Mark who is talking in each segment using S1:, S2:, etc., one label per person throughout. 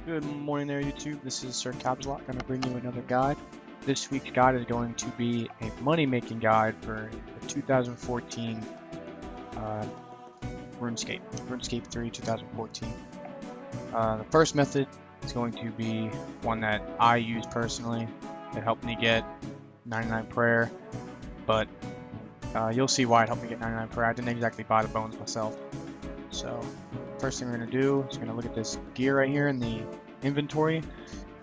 S1: Good morning there, YouTube. This is Sir Cabslot, going to bring you another guide. This week's guide is going to be a money-making guide for the 2014 Runescape 3 2014. The first method is going to be one that I use personally. It helped me get 99 prayer, but you'll see why it helped me get 99 prayer. I didn't exactly buy the bones myself. So first thing we're going to do is we're going to look at this gear right here in the inventory.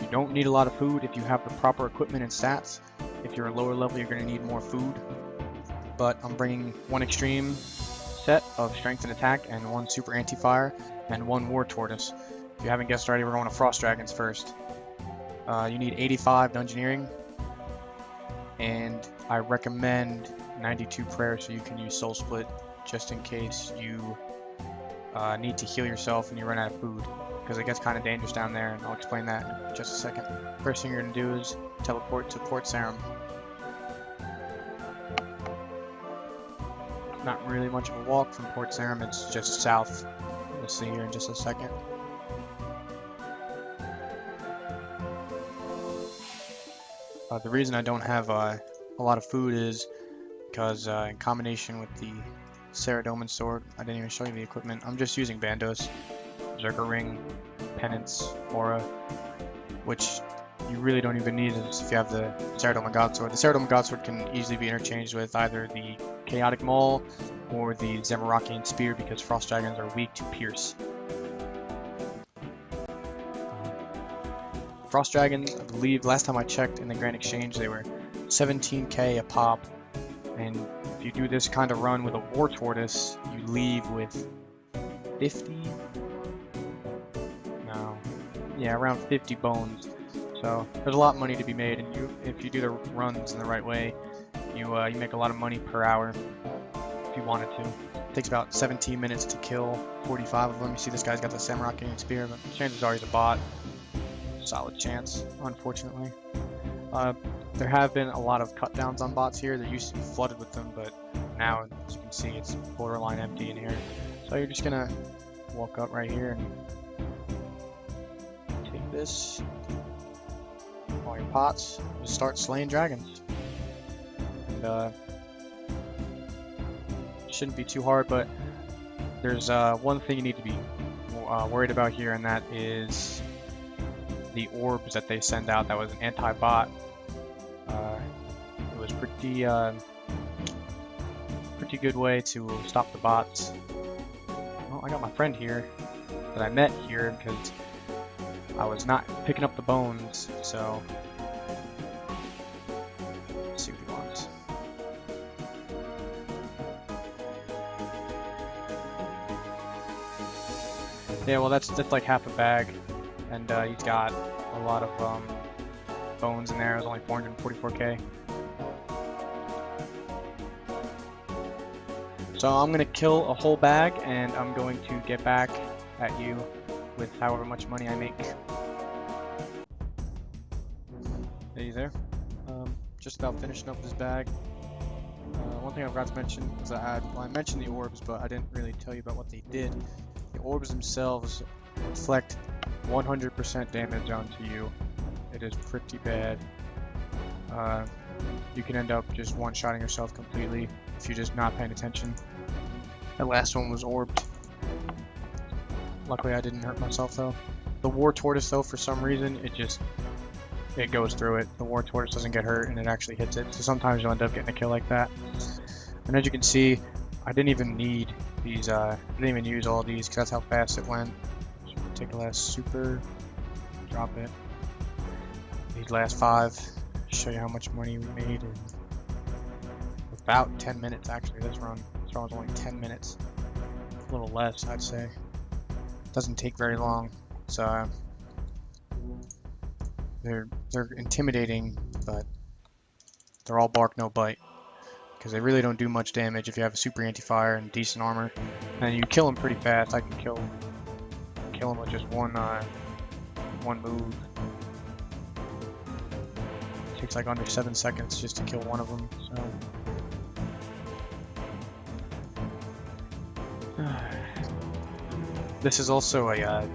S1: You don't need a lot of food if you have the proper equipment and stats. If you're a lower level, you're going to need more food. But I'm bringing one extreme set of strength and attack, and one super anti-fire, and one war tortoise. If you haven't guessed already, we're going to frost dragons first. You need 85 dungeoneering, and I recommend 92 prayer so you can use soul split just in case you need to heal yourself and you run out of food, because it gets kind of dangerous down there, and I'll explain that in just a second. First thing you're going to do is teleport to Port Sarum. Not really much of a walk from Port Sarum, it's just south. You'll see here in just a second. The reason I don't have a lot of food is because in combination with the Saradomin sword, I didn't even show you the equipment. I'm just using Bandos, Zerker Ring, Penance, Aura, which you really don't even need if you have the Saradomin God Sword. The Saradomin God Sword can easily be interchanged with either the Chaotic Maul or the Zamorakian Spear, because Frost Dragons are weak to pierce. Frost Dragons, I believe, last time I checked in the Grand Exchange, they were 17k a pop. And if you do this kind of run with a War Tortoise, you leave with 50? No. Yeah, around 50 bones. So there's a lot of money to be made, and if you do the runs in the right way, you make a lot of money per hour if you wanted to. It takes about 17 minutes to kill 45 of them. You see this guy's got the Zamorakian Spear, but chances are he's a bot. Solid chance, unfortunately. There have been a lot of cut downs on bots here. There used to be flooded with them, but now, as you can see, it's borderline empty in here. So you're just gonna walk up right here and take this, all your pots, and just start slaying dragons. And it shouldn't be too hard, but there's one thing you need to be worried about here, and that is the orbs that they send out. That was an anti-bot. It was pretty good way to stop the bots. Well, I got my friend here that I met here because I was not picking up the bones, so let's see what he wants. Yeah, well, that's like half a bag, and he's got a lot of bones in there. It was only 444k. So I'm going to kill a whole bag, and I'm going to get back at you with however much money I make. Are you there? Just about finishing up this bag. One thing I forgot to mention is I mentioned the orbs, but I didn't really tell you about what they did. The orbs themselves inflict 100% damage onto you. It is pretty bad. You can end up just one-shotting yourself completely if you're just not paying attention. That last one was orbed. Luckily I didn't hurt myself though. The War Tortoise though, for some reason, it goes through it. The War Tortoise doesn't get hurt and it actually hits it. So sometimes you'll end up getting a kill like that. And as you can see, I didn't even need these, I didn't even use all these because that's how fast it went. Take the last super, drop it. These last 5, show you how much money we made in about 10 minutes actually. This run was only 10 minutes. A little less, I'd say. Doesn't take very long. So they're intimidating, but they're all bark no bite, because they really don't do much damage if you have a super anti-fire and decent armor. And you kill them pretty fast. I can kill them with just one move. It takes like under 7 seconds just to kill one of them. So this is also a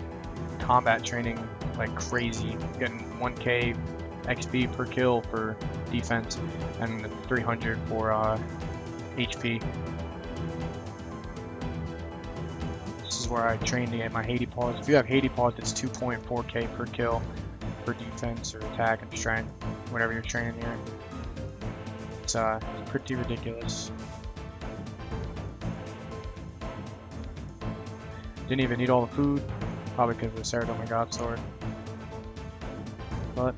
S1: combat training like crazy, getting 1k XP per kill for defense and 300 for HP. This is where I train to get my Hades Paws. If you have Hades Paws, it's 2.4k per kill for defense or attack and strength, whatever you're training here. It's pretty ridiculous. Didn't even need all the food, probably because of the Ceratoma God Sword. But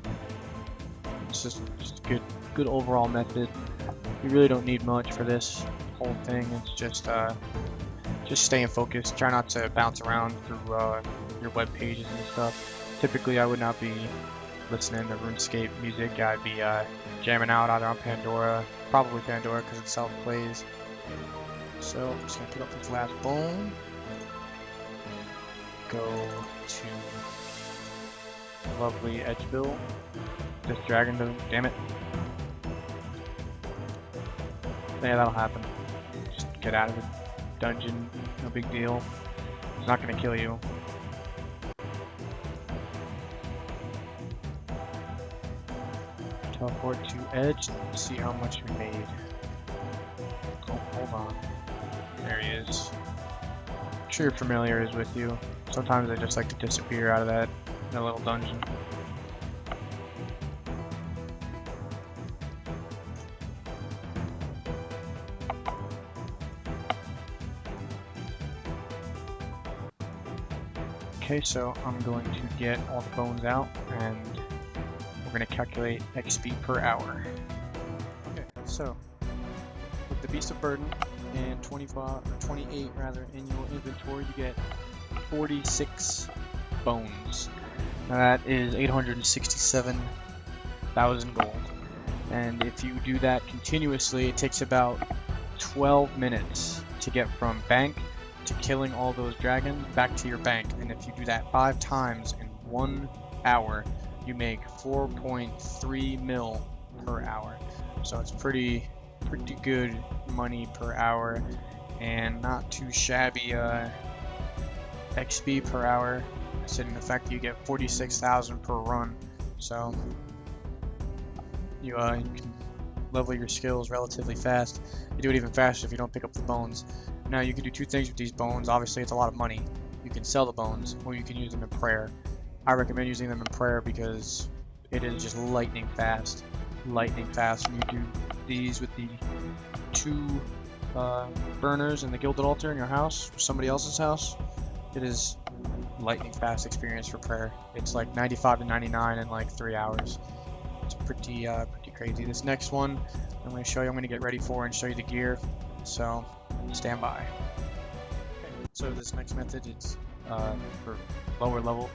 S1: it's just a good overall method. You really don't need much for this whole thing. It's just staying focused. Try not to bounce around through your web pages and stuff. Typically, I would not be listening to RuneScape music. I'd be jamming out either on Pandora, probably Pandora because it self-plays. So I'm just gonna pick up this last bone. Go to lovely Edgeville. This dragon doesn't. Damn it. Yeah, that'll happen. Just get out of the dungeon. No big deal. It's not gonna kill you. Teleport to Edge and see how much we made. Oh, hold on. There he is. I'm sure your familiar is with you. Sometimes they just like to disappear out of that little dungeon. Okay, so I'm going to get all the bones out and we're going to calculate XP per hour. Okay, so with the Beast of Burden and 28 rather in your inventory, you get 46 bones. Now that is 867,000 gold. And if you do that continuously, it takes about 12 minutes to get from bank to killing all those dragons back to your bank. And if you do that 5 times in 1 hour, you make 4.3 mil per hour. So it's pretty good money per hour and not too shabby XP per hour. Considering the fact that you get 46,000 per run. So you can level your skills relatively fast. You do it even faster if you don't pick up the bones. Now you can do 2 things with these bones. Obviously it's a lot of money. You can sell the bones or you can use them in prayer. I recommend using them in prayer because it is just lightning fast. Lightning fast when you do these with the 2 burners and the gilded altar in your house or somebody else's house. It is lightning fast experience for prayer. It's like 95 to 99 in like 3 hours. It's pretty crazy. This next one I'm going to show you, I'm going to get ready for and show you the gear. So stand by. Okay, so this next method is for lower level,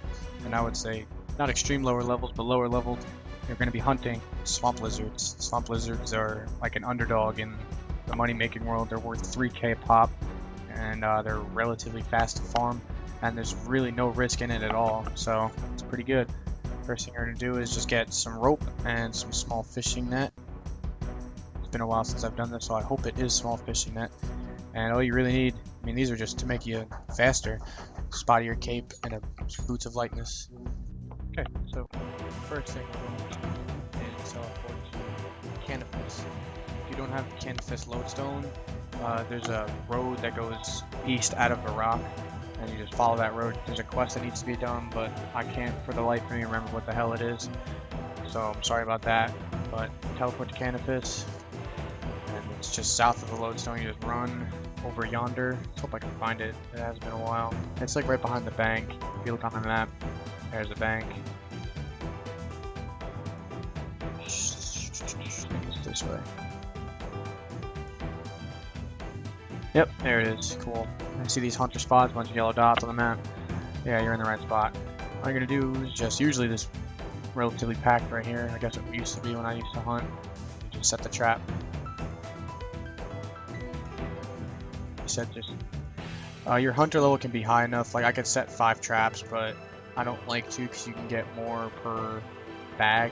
S1: and I would say not extreme lower levels, but lower level. You're going to be hunting swamp lizards. Swamp lizards are like an underdog in the money-making world. They're worth 3k a pop, and they're relatively fast to farm, and there's really no risk in it at all. So it's pretty good. First thing you're going to do is just get some rope and some small fishing net. It's been a while since I've done this, so I hope it is small fishing net. And all you really need, I mean, these are just to make you faster. Spot of your cape and a boots of lightness. Okay, so first thing we're going to do is teleport to Canopus. If you don't have the Canopus lodestone, there's a road that goes east out of a rock, and you just follow that road. There's a quest that needs to be done, but I can't for the life of me remember what the hell it is. So I'm sorry about that, but teleport to Canopus, and it's just south of the lodestone. You just run over yonder. Let's hope I can find it. It has been a while. It's like right behind the bank. If you look on the map, there's a bank. It's this way. Yep, there it is. Cool. I see these hunter spots, a bunch of yellow dots on the map. Yeah, you're in the right spot. All you're gonna do is just, usually this relatively packed right here. I guess it used to be when I used to hunt. You just set the trap. You set just, your hunter level can be high enough. Like I could set 5 traps, but I don't like to because you can get more per bag.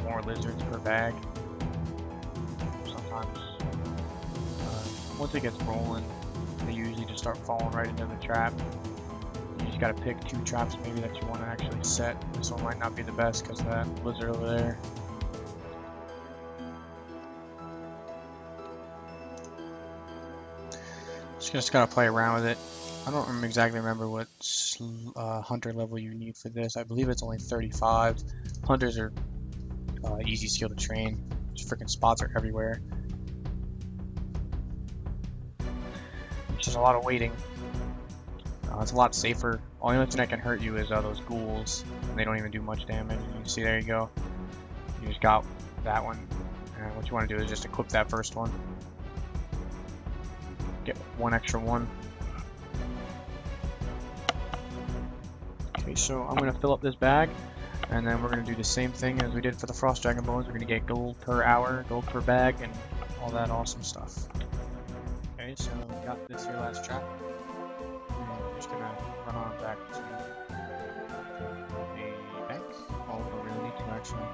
S1: More lizards per bag. Sometimes. Once it gets rolling, they usually just start falling right into the trap. You just gotta pick 2 traps maybe that you want to actually set. This one might not be the best because of that lizard over there. Just gotta play around with it. I don't exactly remember what hunter level you need for this. I believe it's only 35. Hunters are easy skill to train. Just freaking spots are everywhere. Which is a lot of waiting. It's a lot safer. Only thing that can hurt you is those ghouls. And they don't even do much damage. You can see, there you go. You just got that one. And what you want to do is just equip that first one. Get 1 extra one. Okay, so I'm going to fill up this bag. And then we're going to do the same thing as we did for the Frost Dragon Bones. We're going to get gold per hour, gold per bag, and all that awesome stuff. Okay, so we got this here last trap. We're just gonna run on back to the bank. Oh, we don't really need to actually.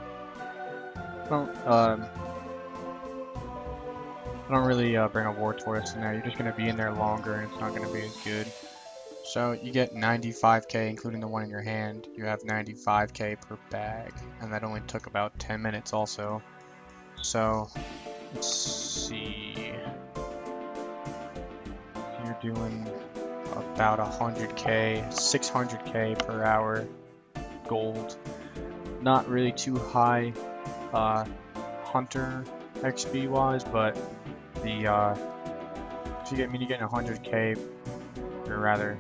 S1: I don't really bring a war tortoise in there. You're just gonna be in there longer, and it's not gonna be as good. So you get 95k, including the one in your hand. You have 95k per bag, and that only took about 10 minutes also. So let's see. You're doing about 100k, 600k per hour gold. Not really too high hunter XP wise, but the if you're getting 100k, or rather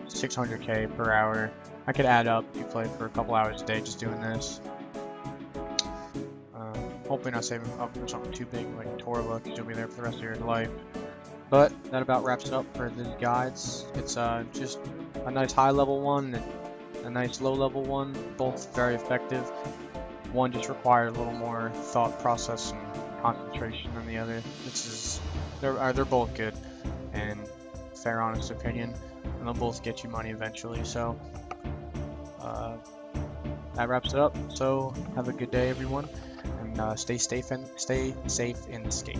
S1: 600k per hour. I could add up if you play for a couple hours a day just doing this. Hopefully not saving up for something too big like Torva, because you'll be there for the rest of your life. But that about wraps it up for these guides. It's just a nice high level one and a nice low level one, both very effective. One just required a little more thought process and concentration than the other. They're both good, and fair honest opinion, and they'll both get you money eventually. So that wraps it up. So have a good day, everyone, and stay safe in Escape.